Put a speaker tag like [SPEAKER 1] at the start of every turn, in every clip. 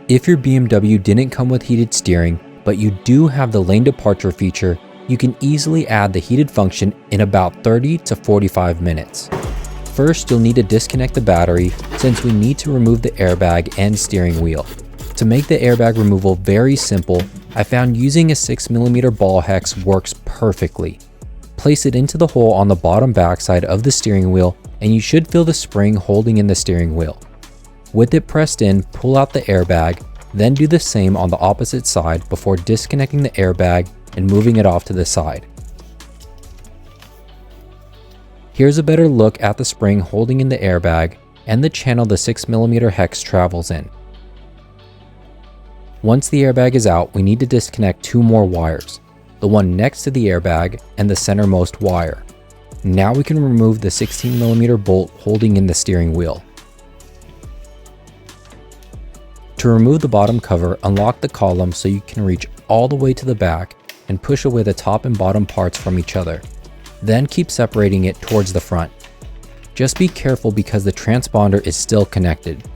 [SPEAKER 1] If your BMW didn't come with heated steering, but you do have the lane departure feature, you can easily add the heated function in about 30 to 45 minutes. First, you'll need to disconnect the battery since we need to remove the airbag and steering wheel. To make the airbag removal very simple, I found using a 6mm ball hex works perfectly. Place it into the hole on the bottom backside of the steering wheel and you should feel the spring holding in the steering wheel. With it pressed in, pull out the airbag, then do the same on the opposite side before disconnecting the airbag and moving it off to the side. Here's a better look at the spring holding in the airbag and the channel the 6mm hex travels in. Once the airbag is out, we need to disconnect two more wires, the one next to the airbag and the centermost wire. Now we can remove the 16mm bolt holding in the steering wheel. To remove the bottom cover, unlock the column so you can reach all the way to the back and push away the top and bottom parts from each other. Then keep separating it towards the front. Just be careful because the transponder is still connected.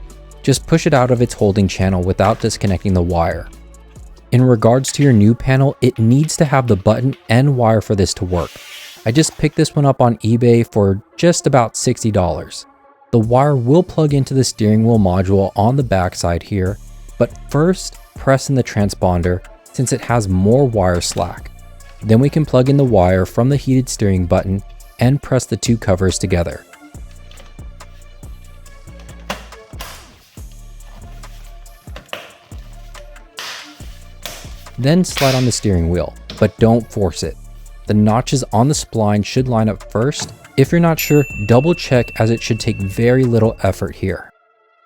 [SPEAKER 1] Just push it out of its holding channel without disconnecting the wire. In regards to your new panel, it needs to have the button and wire for this to work. I just picked this one up on eBay for just about $60. The wire will plug into the steering wheel module on the back side here, but first press in the transponder since it has more wire slack. Then we can plug in the wire from the heated steering button and press the two covers together. Then slide on the steering wheel, but don't force it. The notches on the spline should line up first. If you're not sure, double check as it should take very little effort here.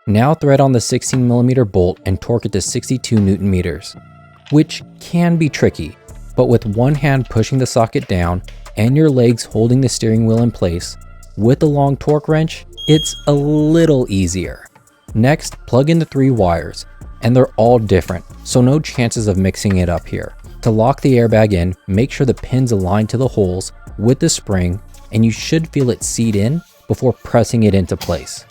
[SPEAKER 1] Now thread on the 16mm bolt and torque it to 62 Nm, which can be tricky, but with one hand pushing the socket down and your legs holding the steering wheel in place, with a long torque wrench, it's a little easier. Next, plug in the three wires, and they're all different, so no chances of mixing it up here. To lock the airbag in, make sure the pins align to the holes with the spring, and you should feel it seat in before pressing it into place.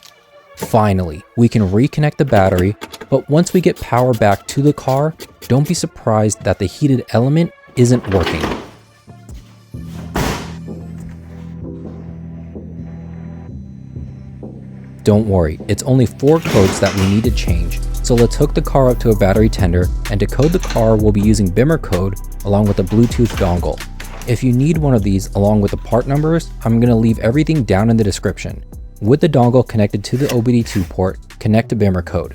[SPEAKER 1] Finally, we can reconnect the battery, but once we get power back to the car, don't be surprised that the heated element isn't working. Don't worry, it's only 4 codes that we need to change. So let's hook the car up to a battery tender, and to code the car we'll be using BIMR code along with a Bluetooth dongle. If you need one of these along with the part numbers, I'm going to leave everything down in the description. With the dongle connected to the OBD2 port, connect to BIMR code.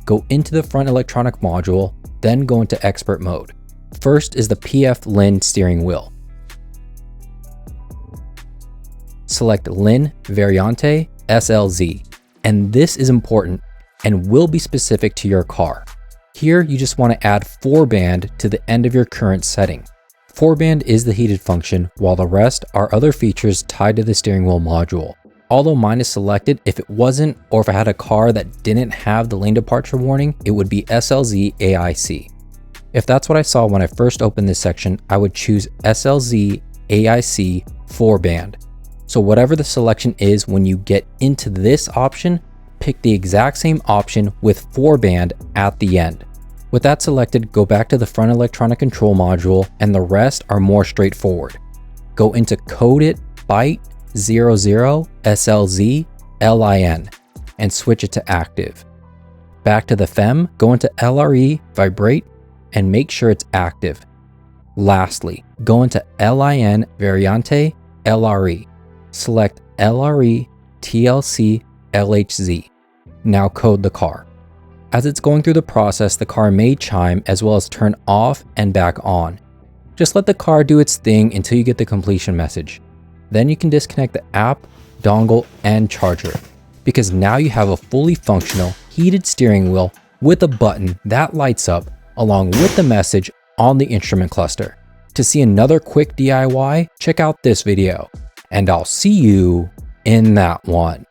[SPEAKER 1] Go into the front electronic module, then go into expert mode. First is the PF Lin steering wheel. Select Lin Variante SLZ, and this is important and will be specific to your car. Here you just want to add 4-band to the end of your current setting. 4-band is the heated function, while the rest are other features tied to the steering wheel module. Although mine is selected, if it wasn't, or if I had a car that didn't have the lane departure warning, it would be SLZ AIC. If that's what I saw when I first opened this section, I would choose SLZ AIC 4-band. So whatever the selection is when you get into this option, pick the exact same option with 4-band at the end. With that selected, go back to the front electronic control module, and the rest are more straightforward. Go into Code It Byte 00 SLZ LIN and switch it to active. Back to the FEM, go into LRE Vibrate and make sure it's active. Lastly, go into LIN Variante LRE. Select LRE TLC LHZ. Now code the car. As it's going through the process, the car may chime as well as turn off and back on. Just let the car do its thing until you get the completion message. Then you can disconnect the app, dongle, and charger, because now you have a fully functional heated steering wheel with a button that lights up along with the message on the instrument cluster. To see another quick DIY, check out this video, and I'll see you in that one.